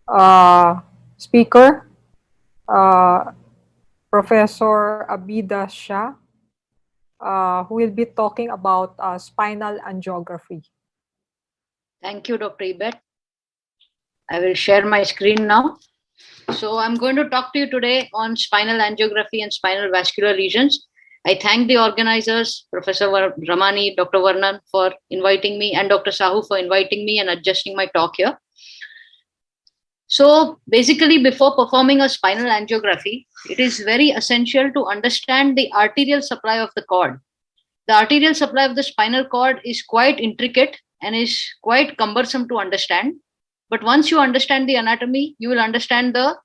uh, speaker, uh, Professor Abida Shah, who will be talking about spinal angiography. Thank you, Dr. Ibet. I will share my screen now. So I'm going to talk to you today on spinal angiography and spinal vascular lesions. I thank the organizers, Professor Ramani, Dr. Varnan for inviting me, and Dr. Sahu for inviting me and adjusting my talk here. So basically, before performing a spinal angiography, it is very essential to understand the arterial supply of the cord. The arterial supply of the spinal cord is quite intricate and is quite cumbersome to understand. But once you understand the anatomy, you will understand the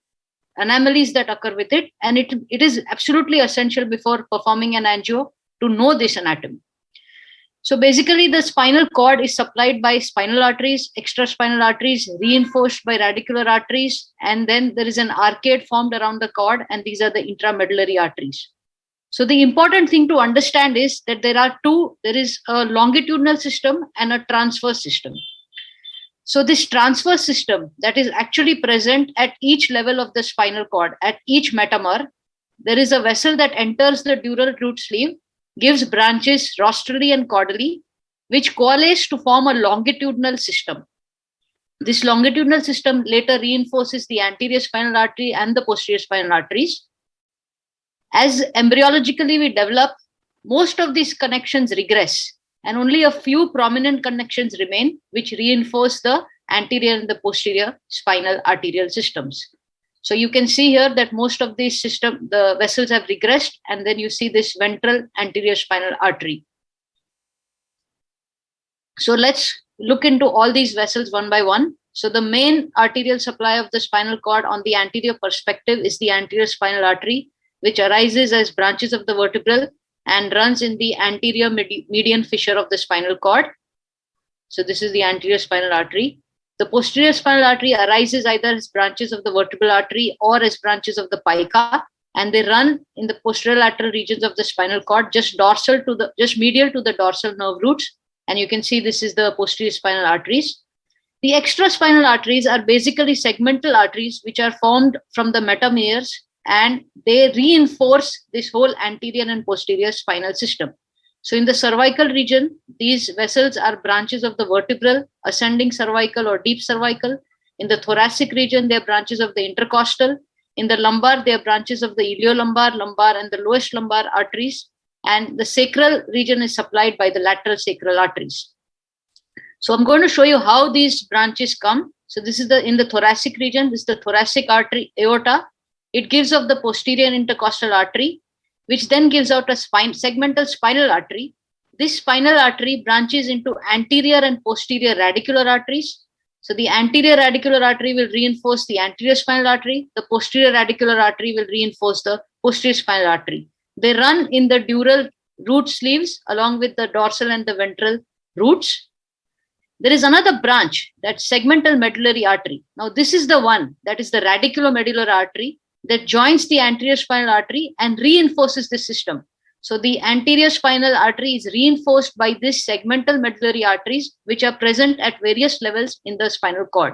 anomalies that occur with it. And it is absolutely essential before performing an angio to know this anatomy. So basically, the spinal cord is supplied by spinal arteries, extraspinal arteries, reinforced by radicular arteries, and then there is an arcade formed around the cord, and these are the intramedullary arteries. So the important thing to understand is that there is a longitudinal system and a transverse system. So this transverse system that is actually present at each level of the spinal cord, at each metamer, there is a vessel that enters the dural root sleeve, gives branches rostrally and caudally, which coalesce to form a longitudinal system. This longitudinal system later reinforces the anterior spinal artery and the posterior spinal arteries. As embryologically we develop, most of these connections regress and only a few prominent connections remain, which reinforce the anterior and the posterior spinal arterial systems. So you can see here that most of these the vessels have regressed, and then you see this ventral anterior spinal artery. So let's look into all these vessels one by one. So the main arterial supply of the spinal cord on the anterior perspective is the anterior spinal artery, which arises as branches of the vertebral and runs in the anterior median fissure of the spinal cord. So this is the anterior spinal artery. The posterior spinal artery arises either as branches of the vertebral artery or as branches of the pica, and they run in the posterolateral regions of the spinal cord, just medial to the dorsal nerve roots. And you can see this is the posterior spinal arteries. The extraspinal arteries are basically segmental arteries which are formed from the metameres, and they reinforce this whole anterior and posterior spinal system. So in the cervical region, these vessels are branches of the vertebral, ascending cervical or deep cervical. In the thoracic region, they are branches of the intercostal. In the lumbar, they are branches of the iliolumbar, lumbar, and the lowest lumbar arteries. And the sacral region is supplied by the lateral sacral arteries. So I'm going to show you how these branches come. So this is in the thoracic region, this is the thoracic artery aorta. It gives off the posterior intercostal artery, which then gives out a segmental spinal artery. This spinal artery branches into anterior and posterior radicular arteries. So the anterior radicular artery will reinforce the anterior spinal artery. The posterior radicular artery will reinforce the posterior spinal artery. They run in the dural root sleeves along with the dorsal and the ventral roots. There is another branch, that segmental medullary artery. Now this is the one that is the radiculomedullary artery that joins the anterior spinal artery and reinforces the system. So the anterior spinal artery is reinforced by this segmental medullary arteries, which are present at various levels in the spinal cord.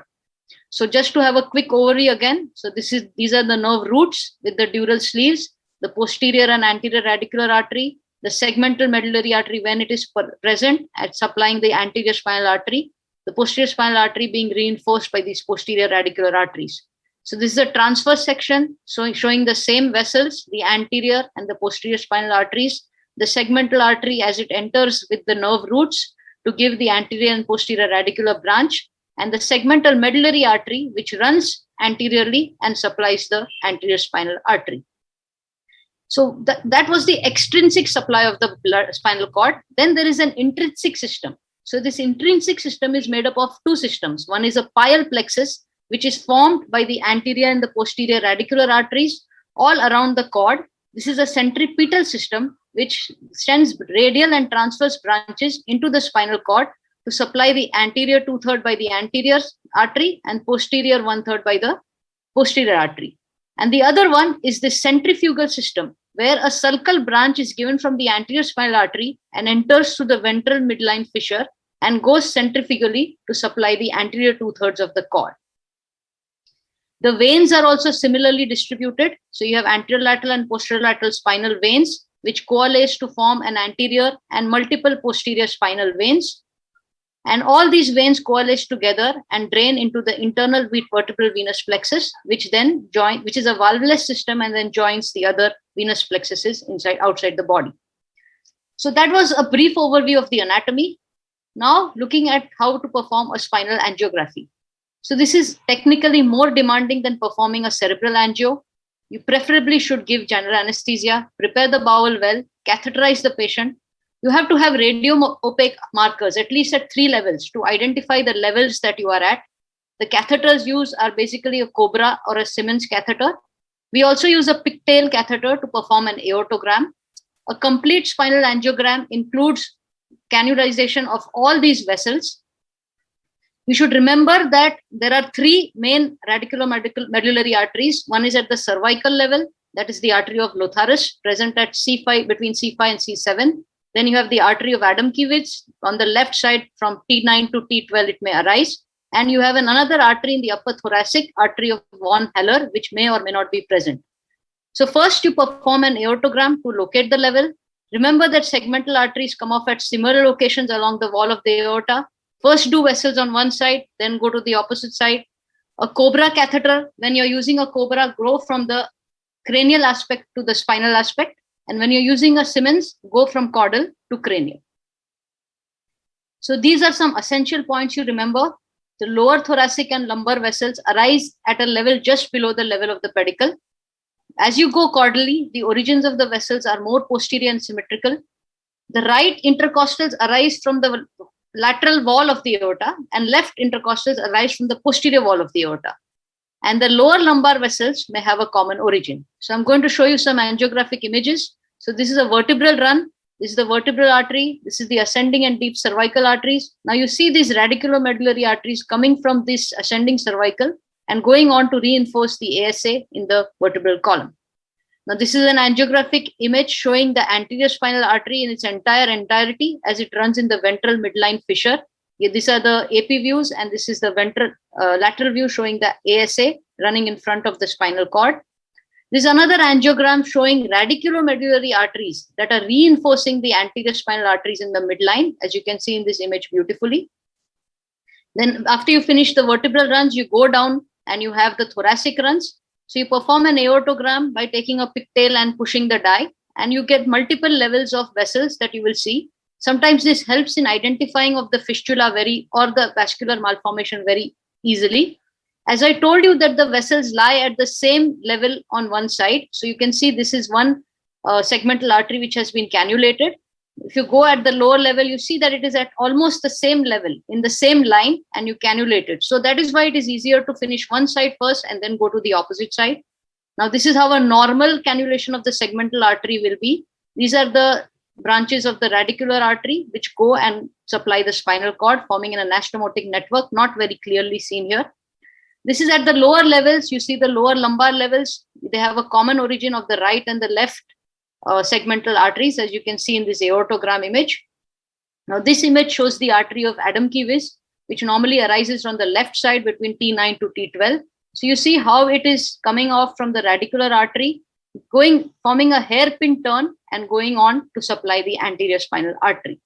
So just to have a quick overview again, so these are the nerve roots with the dural sleeves, the posterior and anterior radicular artery, the segmental medullary artery when it is present at supplying the anterior spinal artery, the posterior spinal artery being reinforced by these posterior radicular arteries. So this is a transverse section showing the same vessels, the anterior and the posterior spinal arteries, the segmental artery as it enters with the nerve roots to give the anterior and posterior radicular branch, and the segmental medullary artery which runs anteriorly and supplies the anterior spinal artery. So that was the extrinsic supply of the spinal cord. Then there is an intrinsic system. So this intrinsic system is made up of two systems. One is a pial plexus, which is formed by the anterior and the posterior radicular arteries all around the cord. This is a centripetal system which sends radial and transverse branches into the spinal cord to supply the anterior 2/3 by the anterior artery and posterior 1/3 by the posterior artery. And the other one is the centrifugal system, where a sulcal branch is given from the anterior spinal artery and enters through the ventral midline fissure and goes centrifugally to supply the anterior 2/3 of the cord. The veins are also similarly distributed. So you have anterolateral and posterolateral spinal veins, which coalesce to form an anterior and multiple posterior spinal veins. And all these veins coalesce together and drain into the internal vertebral venous plexus, which then which is a valvulus system, and then joins the other venous plexuses outside the body. So that was a brief overview of the anatomy. Now looking at how to perform a spinal angiography. So this is technically more demanding than performing a cerebral angio. You preferably should give general anesthesia, prepare the bowel well, catheterize the patient. You have to have radio-opaque markers, at least at 3 levels, to identify the levels that you are at. The catheters used are basically a Cobra or a Simmons catheter. We also use a pigtail catheter to perform an aortogram. A complete spinal angiogram includes cannularization of all these vessels. You should remember that there are 3 main radiculomedullary arteries. One is at the cervical level, that is the artery of Lotharis, present at C5, between C5 and C7. Then you have the artery of Adam-Kiewicz on the left side from T9 to T12, it may arise. And you have another artery in the upper thoracic, artery of von Haller, which may or may not be present. So first you perform an aortogram to locate the level. Remember that segmental arteries come off at similar locations along the wall of the aorta. First do vessels on one side, then go to the opposite side. A Cobra catheter, when you're using a Cobra, go from the cranial aspect to the spinal aspect. And when you're using a Simmons, go from caudal to cranial. So these are some essential points you remember. The lower thoracic and lumbar vessels arise at a level just below the level of the pedicle. As you go caudally, the origins of the vessels are more posterior and symmetrical. The right intercostals arise from the lateral wall of the aorta, and left intercostals arise from the posterior wall of the aorta. And the lower lumbar vessels may have a common origin. So I'm going to show you some angiographic images. So this is a vertebral run. This is the vertebral artery. This is the ascending and deep cervical arteries. Now you see these radiculomedullary arteries coming from this ascending cervical and going on to reinforce the ASA in the vertebral column. Now this is an angiographic image showing the anterior spinal artery in its entirety as it runs in the ventral midline fissure. These are the AP views, and this is the ventral lateral view showing the ASA running in front of the spinal cord. This is another angiogram showing radiculomedullary arteries that are reinforcing the anterior spinal arteries in the midline, as you can see in this image beautifully. Then after you finish the vertebral runs, you go down and you have the thoracic runs. So you perform an aortogram by taking a pigtail and pushing the die, and you get multiple levels of vessels that you will see. Sometimes this helps in identifying of the fistula or the vascular malformation very easily. As I told you that the vessels lie at the same level on one side. So you can see this is one segmental artery which has been cannulated. If you go at the lower level, you see that it is at almost the same level in the same line, and you cannulate it. So that is why it is easier to finish one side first and then go to the opposite side. Now this is how a normal cannulation of the segmental artery will be. These are the branches of the radicular artery which go and supply the spinal cord, forming an anastomotic network, not very clearly seen here. This is at the lower levels. You see the lower lumbar levels. They have a common origin of the right and the left segmental arteries, as you can see in this aortogram image. Now this image shows the artery of Adam-Kiewicz, which normally arises on the left side between T9 to T12. So you see how it is coming off from the radicular artery, forming a hairpin turn and going on to supply the anterior spinal artery.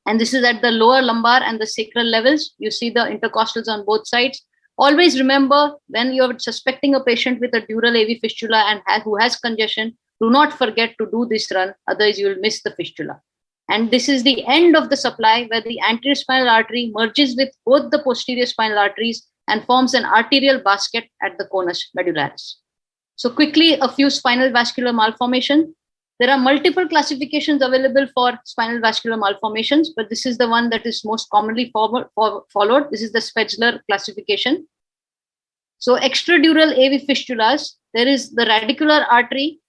And this is at the lower lumbar and the sacral levels. You see the intercostals on both sides. Always remember, when you're suspecting a patient with a dural AV fistula and who has congestion, do not forget to do this run, otherwise you will miss the fistula. And this is the end of the supply, where the anterior spinal artery merges with both the posterior spinal arteries and forms an arterial basket at the conus medullaris. So quickly, a few spinal vascular malformations. There are multiple classifications available for spinal vascular malformations, but this is the one that is most commonly followed. This is the Spetzler classification. So extradural AV fistulas, there is the radicular artery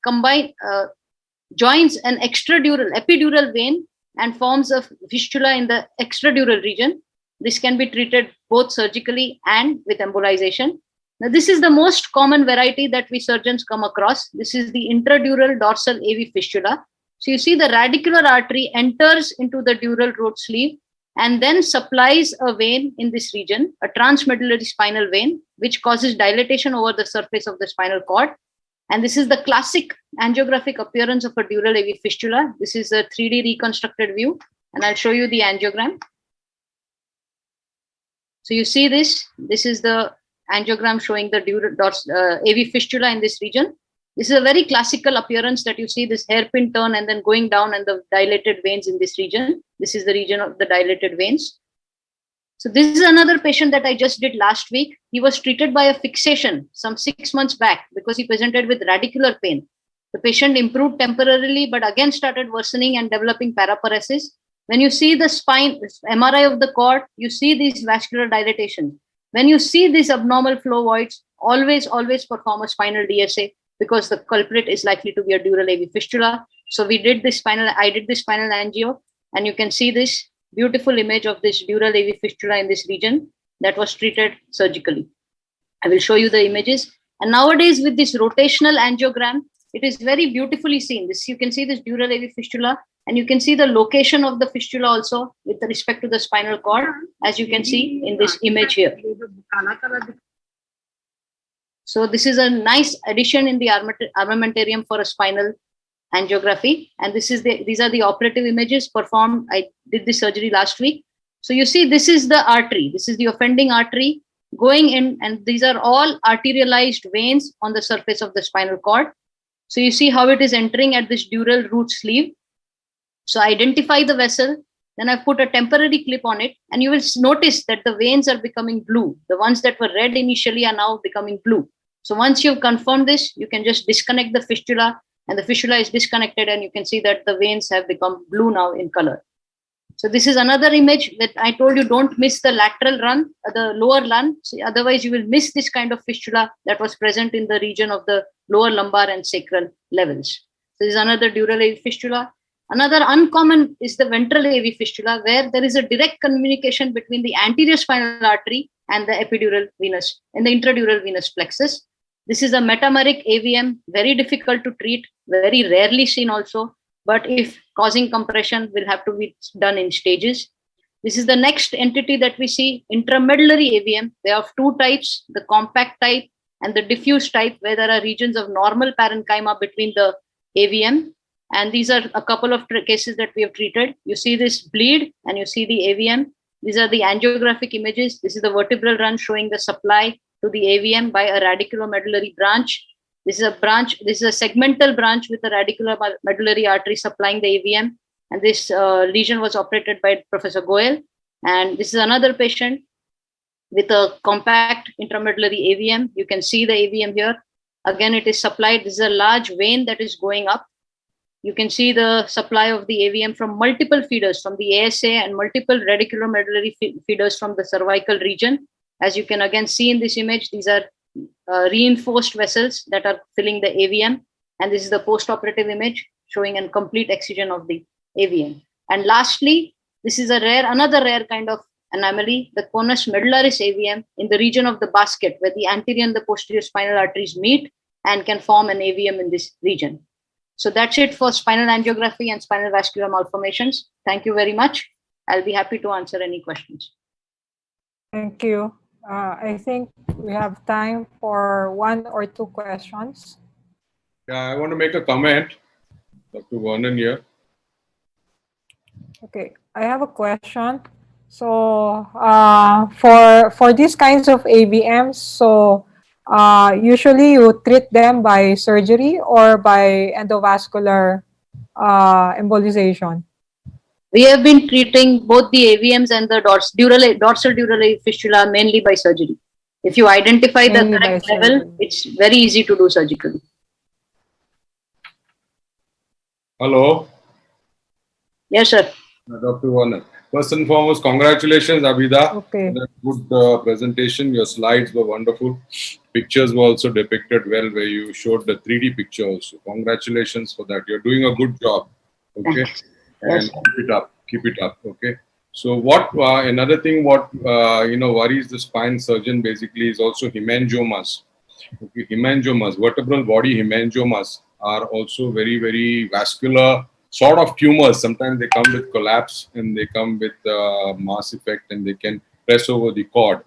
joins an epidural vein and forms a fistula in the extradural region. This can be treated both surgically and with embolization. Now, this is the most common variety that we surgeons come across. This is the intradural dorsal AV fistula. So you see the radicular artery enters into the dural root sleeve and then supplies a vein in this region, a transmedullary spinal vein, which causes dilatation over the surface of the spinal cord. And this is the classic angiographic appearance of a dural AV fistula. This is a 3D reconstructed view, and I'll show you the angiogram. So you see this is the angiogram showing the AV fistula in this region. This is a very classical appearance that you see this hairpin turn and then going down and the dilated veins in this region. This is the region of the dilated veins. So this is another patient that I just did last week. He was treated by a fixation some 6 months back because he presented with radicular pain. The patient improved temporarily, but again started worsening and developing paraparesis. When you see the spine, MRI of the cord, you see these vascular dilatation. When you see these abnormal flow voids, always perform a spinal DSA because the culprit is likely to be a dural AV fistula. So I did this spinal angio, and you can see this beautiful image of this dural AV fistula in this region that was treated surgically. I will show you the images. And nowadays with this rotational angiogram, it is very beautifully seen. You can see this dural AV fistula, and you can see the location of the fistula also with respect to the spinal cord, as you can see in this image here. So this is a nice addition in the armamentarium for a spinal angiography. And these are the operative images performed. I did the surgery last week. So you see, this is the artery. This is the offending artery going in, and these are all arterialized veins on the surface of the spinal cord. So you see how it is entering at this dural root sleeve. So identify the vessel, then I put a temporary clip on it, and you will notice that the veins are becoming blue. The ones that were red initially are now becoming blue. So once you've confirmed this, you can just disconnect the fistula, and the fistula is disconnected, and you can see that the veins have become blue now in color. So this is another image that I told you, don't miss the lateral run, the lower run. So otherwise you will miss this kind of fistula that was present in the region of the lower lumbar and sacral levels. So this is another dural AV fistula. Another uncommon is the ventral AV fistula, where there is a direct communication between the anterior spinal artery and the epidural venous and the intradural venous plexus. This is a metameric AVM, very difficult to treat, very rarely seen also, but if causing compression will have to be done in stages. This is the next entity that we see, intramedullary AVM. They have two types, the compact type and the diffuse type, where there are regions of normal parenchyma between the AVM. And these are a couple of cases that we have treated. You see this bleed and you see the AVM. These are the angiographic images. This is the vertebral run showing the supply to the AVM by a radiculomedullary branch. This is a segmental branch with a radiculomedullary artery supplying the AVM. And this lesion was operated by Professor Goel. And this is another patient with a compact intramedullary AVM. You can see the AVM here. Again, it is supplied. This is a large vein that is going up. You can see the supply of the AVM from multiple feeders, from the ASA and multiple radiculomedullary feeders from the cervical region. As you can again see in this image, these are reinforced vessels that are filling the AVM. And this is the post-operative image showing a complete excision of the AVM. And lastly, this is another rare kind of anomaly, the conus medullaris AVM in the region of the basket, where the anterior and the posterior spinal arteries meet and can form an AVM in this region. So that's it for spinal angiography and spinal vascular malformations. Thank you very much. I'll be happy to answer any questions. Thank you. I think we have time for 1 or 2 questions. Yeah, I want to make a comment, Dr. Vernon here. Okay, I have a question. So for these kinds of AVMs, so usually you treat them by surgery or by endovascular embolization? We have been treating both the AVMs and the dorsal dural fistula mainly by surgery. If you identify the correct level, it's very easy to do surgically. Hello. Yes, sir. Dr. Vernon. First and foremost, congratulations, Abida. Okay. Good presentation. Your slides were wonderful. Pictures were also depicted well, where you showed the 3D picture also. Congratulations for that. You're doing a good job. Okay. And yes, keep it up. Okay. So another thing worries the spine surgeon basically is also hemangiomas. Okay, hemangiomas, vertebral body hemangiomas are also very, very vascular sort of tumors. Sometimes they come with collapse and they come with mass effect, and they can press over the cord.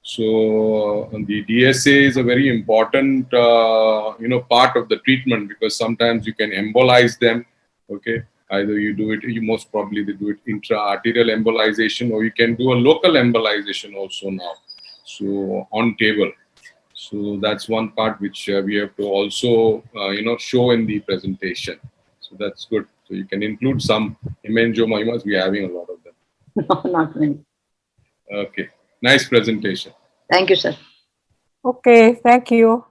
So the DSA is a very important, part of the treatment, because sometimes you can embolize them. Okay, either you do it, you most probably they do it intra-arterial embolization, or you can do a local embolization also now. So on table. So that's one part which we have to also, show in the presentation. So that's good. So you can include some hemangioma. You must be having a lot of them. No, not many. Okay. Nice presentation. Thank you, sir. Okay, thank you.